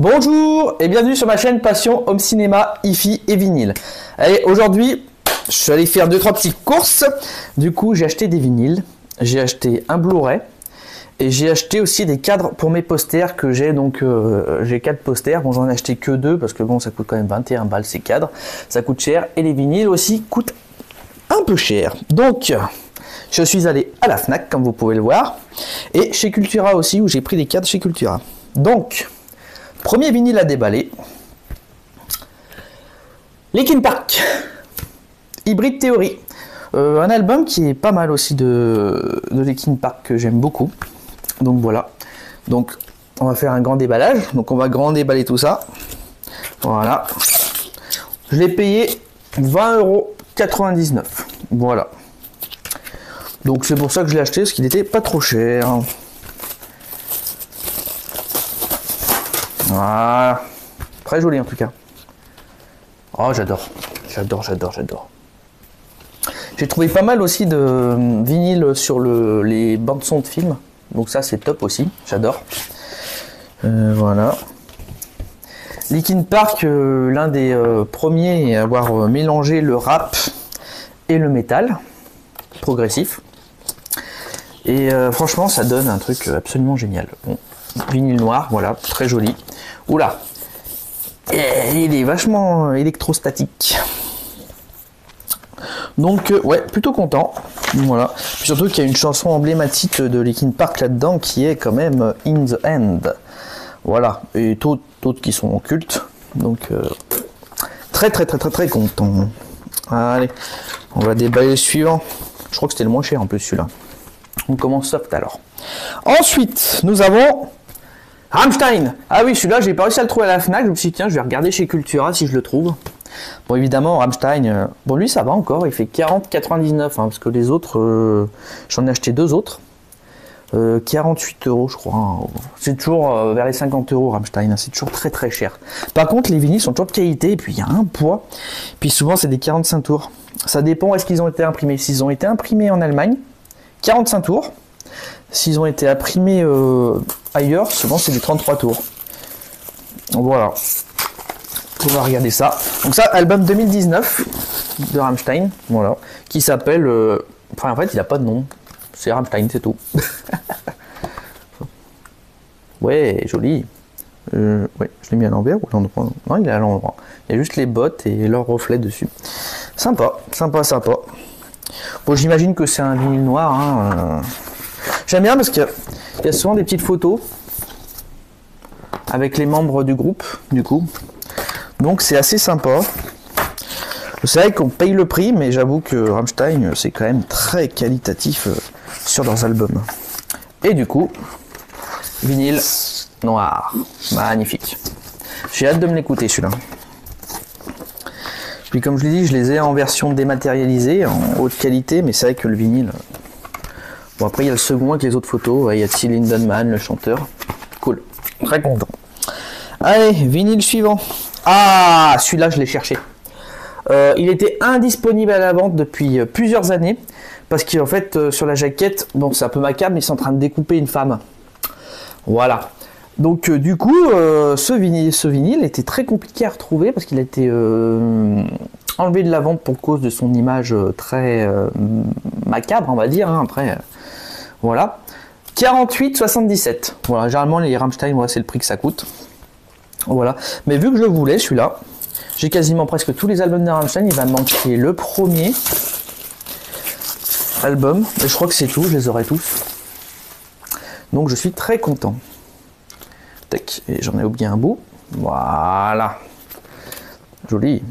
Bonjour et bienvenue sur ma chaîne Passion Home Cinéma, Hi-Fi et Vinyle. Allez, aujourd'hui, je suis allé faire 2-3 petites courses. Du coup, j'ai acheté des vinyles, j'ai acheté un Blu-ray et j'ai acheté aussi des cadres pour mes posters que j'ai. Donc, j'ai 4 posters. Bon, j'en ai acheté que 2 parce que bon, ça coûte quand même 21 balles ces cadres. Ça coûte cher et les vinyles aussi coûtent un peu cher. Donc, je suis allé à la Fnac, comme vous pouvez le voir, et chez Cultura aussi, où j'ai pris des cadres chez Cultura. Donc, premier vinyle à déballer, Linkin Park, Hybrid Theory, un album qui est pas mal aussi de Linkin Park que j'aime beaucoup. Donc voilà, donc on va faire un grand déballage, donc on va grand déballer tout ça. Voilà, je l'ai payé 20,99 €. Voilà. Donc c'est pour ça que je l'ai acheté, parce qu'il n'était pas trop cher. Voilà. Très joli en tout cas. Oh, j'adore. J'adore. J'ai trouvé pas mal aussi de vinyles sur les bandes son de films. Donc ça c'est top aussi. J'adore. Voilà. Linkin Park, l'un des premiers à avoir mélangé le rap et le métal progressif. Et franchement, ça donne un truc absolument génial. Bon, vinyle noir, voilà, très joli. Oula, et il est vachement électrostatique. Donc, ouais, plutôt content. Voilà. Puis surtout qu'il y a une chanson emblématique de Linkin Park là-dedans qui est quand même In the End. Voilà, et d'autres qui sont occultes. Donc, très content. Allez, on va déballer le suivant. Je crois que c'était le moins cher en plus celui-là. On commence soft alors. Ensuite, nous avons Rammstein. Ah oui, celui-là, j'ai pas réussi à le trouver à la Fnac. Je me suis dit, tiens, je vais regarder chez Cultura si je le trouve. Bon, évidemment, Rammstein, bon, lui, ça va encore. Il fait 40,99 €, hein, parce que les autres, j'en ai acheté 2 autres. 48 € je crois. Hein. C'est toujours vers les 50 € Rammstein. Hein. C'est toujours très cher. Par contre, les vinyles sont toujours de qualité. Et puis, il y a un poids. Puis souvent, c'est des 45 tours. Ça dépend où est-ce qu'ils ont été imprimés. S'ils ont été imprimés en Allemagne, 45 tours. S'ils ont été imprimés ailleurs, souvent c'est des 33 tours. Donc voilà. On va regarder ça. Donc ça, album 2019 de Rammstein, voilà, qui s'appelle... Enfin, en fait, il n'a pas de nom. C'est Rammstein, c'est tout. Ouais, joli. Ouais, je l'ai mis à l'envers ou à l'endroit? Non, il est à l'endroit. Il y a juste les bottes et leur reflet dessus. Sympa. Bon, j'imagine que c'est un vinyle noir. Hein. J'aime bien parce qu'il y a souvent des petites photos avec les membres du groupe, du coup. Donc c'est assez sympa. C'est vrai qu'on paye le prix, mais j'avoue que Rammstein, c'est quand même très qualitatif sur leurs albums. Et du coup, vinyle noir. Magnifique. J'ai hâte de me l'écouter celui-là. Puis comme je l'ai dit, je les ai en version dématérialisée, en haute qualité, mais c'est vrai que le vinyle... Bon, après il y a le second avec les autres photos, ouais, il y a Till Lindemann, le chanteur. Cool, très content. Allez, vinyle suivant. Ah, celui-là je l'ai cherché. Il était indisponible à la vente depuis plusieurs années, parce qu'en fait, sur la jaquette, bon c'est un peu macabre, mais ils sont en train de découper une femme. Voilà. Donc du coup, ce vinyle était très compliqué à retrouver parce qu'il a été enlevé de la vente pour cause de son image très macabre, on va dire. Hein, après, voilà. 48,77 €. Voilà, généralement les Rammstein, voilà, c'est le prix que ça coûte. Voilà. Mais vu que je voulais celui-là, j'ai quasiment presque tous les albums de Rammstein. Il va me manquer le premier album. Et je crois que c'est tout, je les aurai tous. Donc je suis très content. Et j'en ai oublié un bout. Voilà. Joli.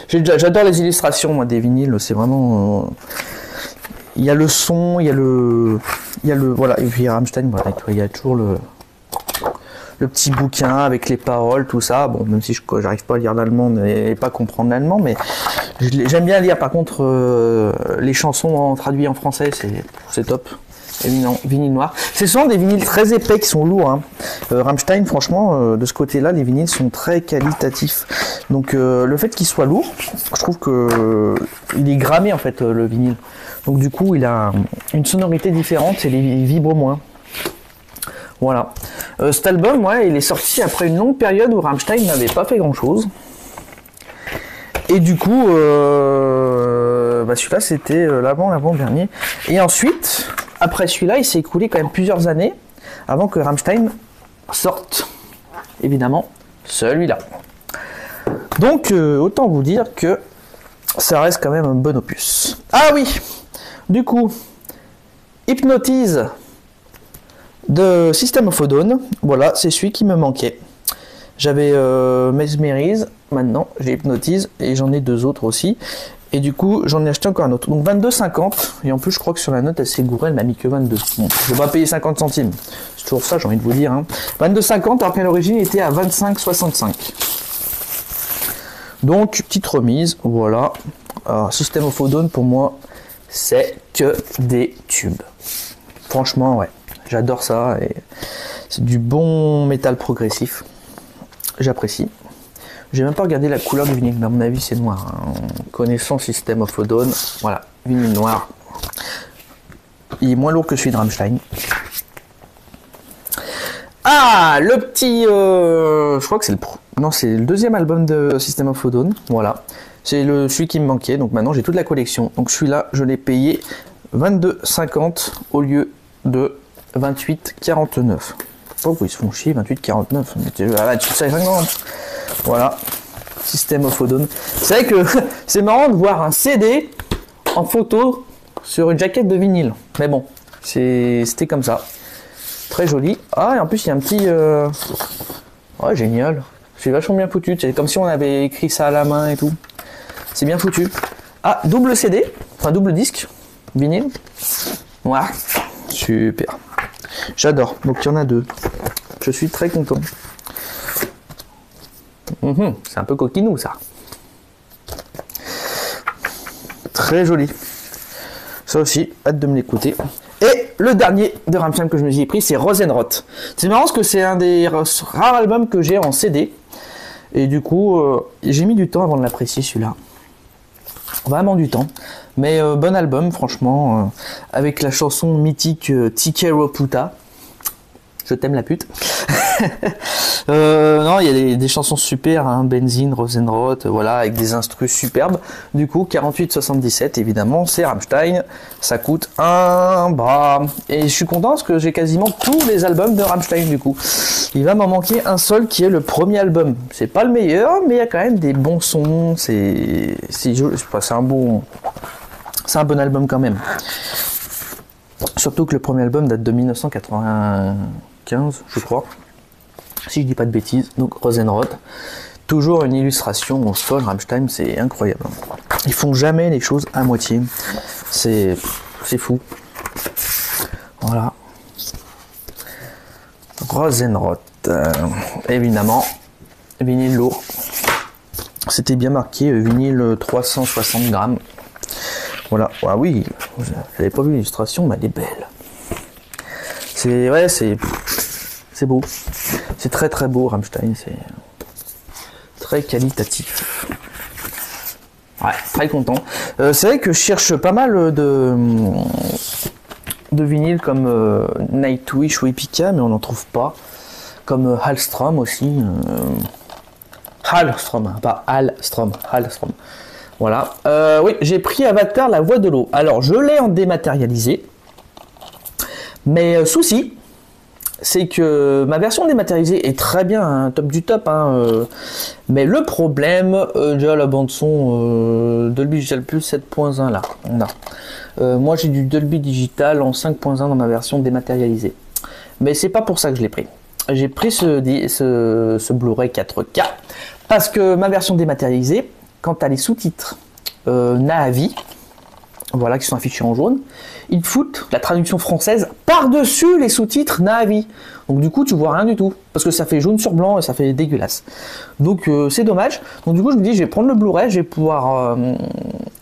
J'adore les illustrations, moi, des vinyles. C'est vraiment... il y a le son, il y a le... Voilà. Et puis Rammstein, voilà, il y a toujours le petit bouquin avec les paroles, tout ça. Bon, même si j'arrive pas à lire l'allemand et pas comprendre l'allemand, mais j'aime bien lire, par contre, les chansons traduites en français, c'est top. Vinyle noir. C'est souvent des vinyles très épais qui sont lourds. Hein. Rammstein, franchement, de ce côté-là, les vinyles sont très qualitatifs. Donc le fait qu'il soit lourd, je trouve que il est grammé en fait le vinyle. Donc du coup, il a une sonorité différente et il vibre moins. Voilà. Cet album, ouais, il est sorti après une longue période où Rammstein n'avait pas fait grand-chose. Et du coup, celui-là, c'était l'avant-dernier. Et ensuite, après celui-là, il s'est écoulé quand même plusieurs années avant que Rammstein sorte, évidemment, celui-là. Donc, autant vous dire que ça reste quand même un bon opus. Ah oui, du coup, Hypnotize de System of a Down, voilà, c'est celui qui me manquait. J'avais Mesmerize, maintenant j'ai Hypnotize et j'en ai deux autres aussi. Et du coup, j'en ai acheté encore un autre. Donc 22,50. Et en plus, je crois que sur la note, elle s'est gourée, elle m'a mis que 22. Bon, je vais pas payer 50 centimes. C'est toujours ça, j'ai envie de vous dire. Hein. 22,50, alors qu'à l'origine, il était à 25,65. Donc, petite remise, voilà. Alors, System of a Down, pour moi, c'est que des tubes. Franchement, ouais, j'adore ça. Et c'est du bon métal progressif. J'apprécie. J'ai même pas regardé la couleur du vinyle, mais à mon avis, c'est noir. Hein. Connaissant System of a Down, voilà, vinyle noir. Il est moins lourd que celui de Rammstein. Ah, le petit... je crois que c'est le deuxième album de System of a Down. Voilà. C'est celui qui me manquait. Donc maintenant, j'ai toute la collection. Donc celui-là, je l'ai payé 22,50 au lieu de 28,49. Pourquoi ils se font chier, 28,49. Voilà. System of a Down. C'est vrai que c'est marrant de voir un CD en photo sur une jaquette de vinyle. Mais bon, c'était comme ça. Très joli. Ah, et en plus, il y a un petit... Ouais, génial. C'est vachement bien foutu. C'est comme si on avait écrit ça à la main et tout. C'est bien foutu. Ah, double CD. Enfin, double disque. Vinyle. Voilà. Super. J'adore. Donc, il y en a deux. Je suis très content. C'est un peu coquinou, ça. Très joli. Ça aussi, hâte de me l'écouter. Et le dernier de Rammstein que je me suis pris, c'est Rosenrot. C'est marrant parce que c'est un des rares albums que j'ai en CD. Et du coup, j'ai mis du temps avant de l'apprécier celui-là. Vraiment du temps. Mais bon album, franchement. Avec la chanson mythique Tikero Puta. Je t'aime la pute. Non, il y a des chansons super, hein, Benzine, Rosenrot, voilà, avec des instrus superbes. Du coup, 48,77, évidemment, c'est Rammstein. Ça coûte un bras. Et je suis content parce que j'ai quasiment tous les albums de Rammstein, du coup. Il va m'en manquer un seul qui est le premier album. C'est pas le meilleur, mais il y a quand même des bons sons. C'est un bon album quand même. Surtout que le premier album date de 1995, je crois. Si je dis pas de bêtises, donc Rosenrot. Toujours une illustration au sol, Rammstein, c'est incroyable. Ils font jamais les choses à moitié. C'est fou. Voilà. Rosenrot. Évidemment, vinyle lourd. C'était bien marqué, vinyle 360 grammes. Voilà. Ah oui, j'avais pas vu l'illustration, mais elle est belle. C'est beau. C'est très très beau, Rammstein. C'est très qualitatif. Ouais, très content. C'est vrai que je cherche pas mal de vinyles comme Nightwish ou Epica, mais on n'en trouve pas. Comme Hallström aussi. Hallström, pas Hallström. Hallström. Voilà. Oui, j'ai pris Avatar, la voix de l'eau. Alors, je l'ai en dématérialisé. Mais souci, c'est que ma version dématérialisée est très bien, hein, top du top. Hein, mais le problème, déjà la bande son Dolby Digital Plus 7.1 là. Non. Moi, j'ai du Dolby Digital en 5.1 dans ma version dématérialisée. Mais c'est pas pour ça que je l'ai pris. J'ai pris ce Blu-ray 4K parce que ma version dématérialisée, quand tu as les sous-titres Na'vi, voilà, qui sont affichés en jaune, ils foutent la traduction française par-dessus les sous-titres Na'vi. Donc du coup, tu vois rien du tout, parce que ça fait jaune sur blanc et ça fait dégueulasse. Donc c'est dommage. Donc du coup, je me dis, je vais prendre le Blu-ray, je vais pouvoir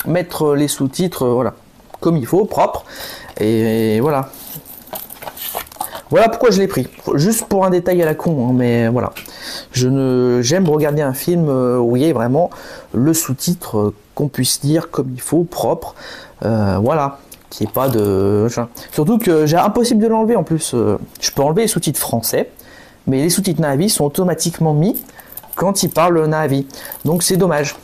mettre les sous-titres, voilà, comme il faut, propre. Et voilà. Voilà pourquoi je l'ai pris. Juste pour un détail à la con, hein, mais voilà. J'aime regarder un film où il y a vraiment le sous-titre qu'on puisse lire comme il faut, propre. Voilà. Qu'il n'y ait pas de... Surtout que j'ai impossible de l'enlever en plus. Je peux enlever les sous-titres français, mais les sous-titres Navi sont automatiquement mis quand il parle Navi. Donc c'est dommage.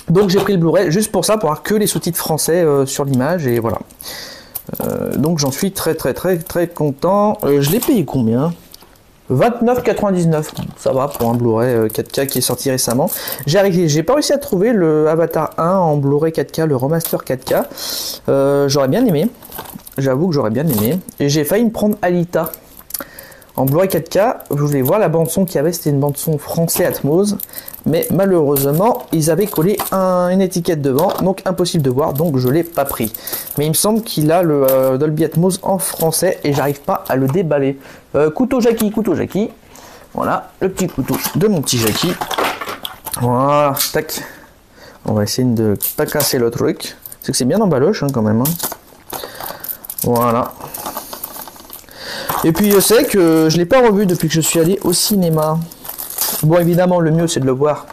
Donc j'ai pris le Blu-ray juste pour ça, pour avoir que les sous-titres français sur l'image, et voilà. Donc j'en suis très content. Je l'ai payé combien? 29,99. Ça va pour un Blu-ray 4K qui est sorti récemment. J'ai pas réussi à trouver le Avatar 1 en Blu-ray 4K, le remaster 4K. J'aurais bien aimé. J'avoue que j'aurais bien aimé. Et j'ai failli me prendre Alita en Blu-ray 4K. Je voulais voir la bande son qu'il y avait. C'était une bande son français Atmos. Mais malheureusement, ils avaient collé une étiquette devant, donc impossible de voir, donc je l'ai pas pris. Mais il me semble qu'il a le Dolby Atmos en français et j'arrive pas à le déballer. Couteau Jackie. Voilà, le petit couteau de mon petit Jackie. Voilà, tac. On va essayer de pas casser le truc. C'est que c'est bien embaloche quand même. Voilà. Et puis je sais que je l'ai pas revu depuis que je suis allé au cinéma. Bon, évidemment, le mieux, c'est de le voir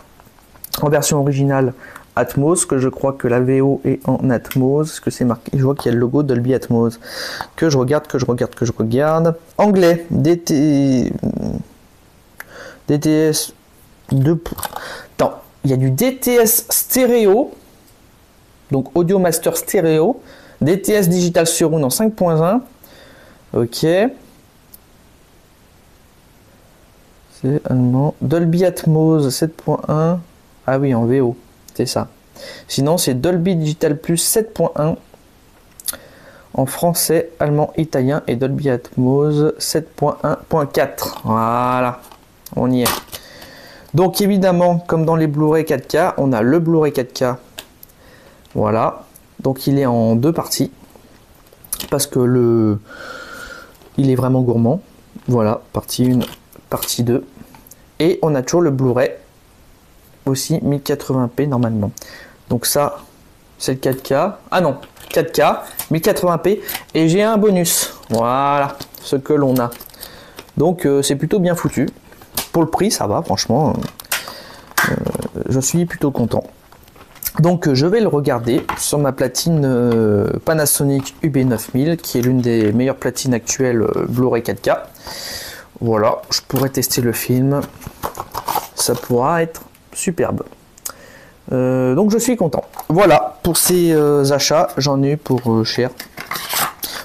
en version originale Atmos, que je crois que la VO est en Atmos, parce que c'est marqué, je vois qu'il y a le logo Dolby Atmos, que je regarde. Anglais, DTS 2... Attends, il y a du DTS stéréo, donc Audio Master stéréo, DTS Digital Surround en 5.1, ok... allemand. Dolby Atmos 7.1. Ah oui, en VO, c'est ça. Sinon, c'est Dolby Digital Plus 7.1 en français, allemand, italien et Dolby Atmos 7.1.4. Voilà, on y est. Donc évidemment, comme dans les Blu-ray 4K, on a le Blu-ray 4K. Voilà. Donc il est en deux parties parce que il est vraiment gourmand. Voilà, partie 1, partie 2. Et on a toujours le Blu-ray aussi 1080p normalement. Donc ça, c'est le 4K. Ah non, 4K, 1080p. Et j'ai un bonus. Voilà, ce que l'on a. Donc c'est plutôt bien foutu. Pour le prix, ça va, franchement. Je suis plutôt content. Donc je vais le regarder sur ma platine Panasonic UB9000, qui est l'une des meilleures platines actuelles Blu-ray 4K. Voilà, je pourrais tester le film, ça pourra être superbe. Donc je suis content. Voilà, pour ces achats, j'en ai eu pour cher.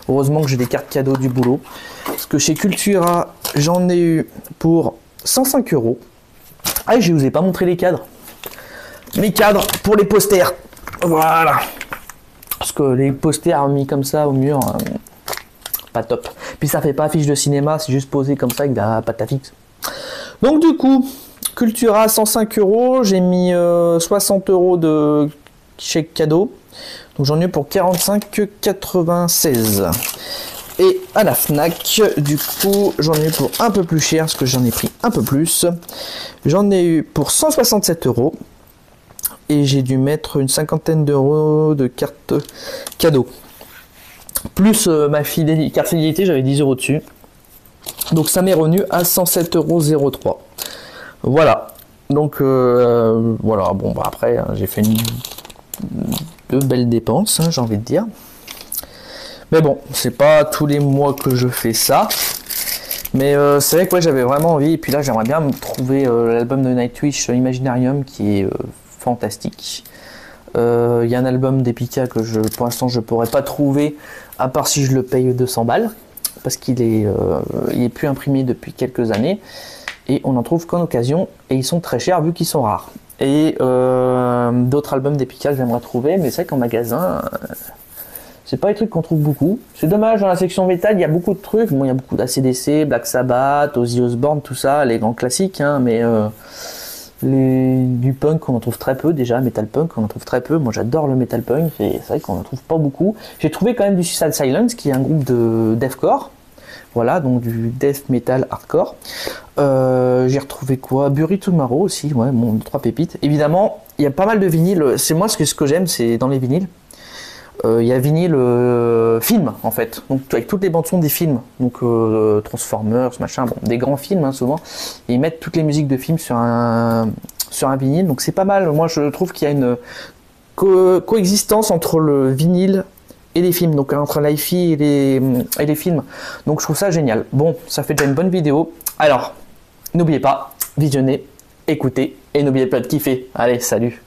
Heureusement que j'ai des cartes cadeaux du boulot. Parce que chez Cultura, j'en ai eu pour 105 €. Ah, je ne vous ai pas montré les cadres. Les cadres pour les posters. Voilà. Parce que les posters mis comme ça au mur... pas top. Puis ça fait pas affiche de cinéma, c'est juste posé comme ça avec de la pâte à fixe. Donc du coup, Cultura 105 €, j'ai mis 60 € de chèque cadeau. Donc j'en ai eu pour 45,96 €. Et à la Fnac, du coup, j'en ai eu pour un peu plus cher, parce que j'en ai pris un peu plus. J'en ai eu pour 167 €. Et j'ai dû mettre une cinquantaine d'euros de carte cadeau. Plus ma carte fidélité, j'avais 10 € dessus. Donc ça m'est revenu à 107,03 €. Voilà. Donc voilà. Bon, bah, après, hein, j'ai fait de belles dépenses, hein, j'ai envie de dire. Mais bon, c'est pas tous les mois que je fais ça. Mais c'est vrai que ouais, j'avais vraiment envie. Et puis là, j'aimerais bien me trouver l'album de Nightwish Imaginarium qui est fantastique. Il y a un album d'Epica que pour l'instant je pourrais pas trouver à part si je le paye 200 balles parce qu'il est plus imprimé depuis quelques années et on en trouve qu'en occasion et ils sont très chers vu qu'ils sont rares. Et d'autres albums d'Epica que j'aimerais trouver, mais c'est vrai qu'en magasin c'est pas des trucs qu'on trouve beaucoup. C'est dommage, dans la section métal il y a beaucoup de trucs. Bon, il y a beaucoup d'ACDC, Black Sabbath, Ozzy Osbourne, tout ça, les grands classiques, hein, mais du punk on en trouve très peu déjà, metal punk on en trouve très peu. Moi j'adore le metal punk et c'est vrai qu'on en trouve pas beaucoup. J'ai trouvé quand même du Suicide Silence qui est un groupe de deathcore, voilà, donc du death metal hardcore. J'ai retrouvé quoi, Bury Tomorrow aussi, ouais, bon, 3 pépites. Évidemment il y a pas mal de vinyles, c'est moi ce que j'aime, c'est dans les vinyles. Il y a vinyle film en fait, donc avec toutes les bandes son des films, donc Transformers, machin, bon, des grands films hein, souvent, et ils mettent toutes les musiques de films sur un vinyle, donc c'est pas mal. Moi je trouve qu'il y a une coexistence entre le vinyle et les films, donc entre l'hi-fi et les films. Donc je trouve ça génial. Bon, ça fait déjà une bonne vidéo. Alors, n'oubliez pas, visionnez, écoutez et n'oubliez pas de kiffer. Allez, salut!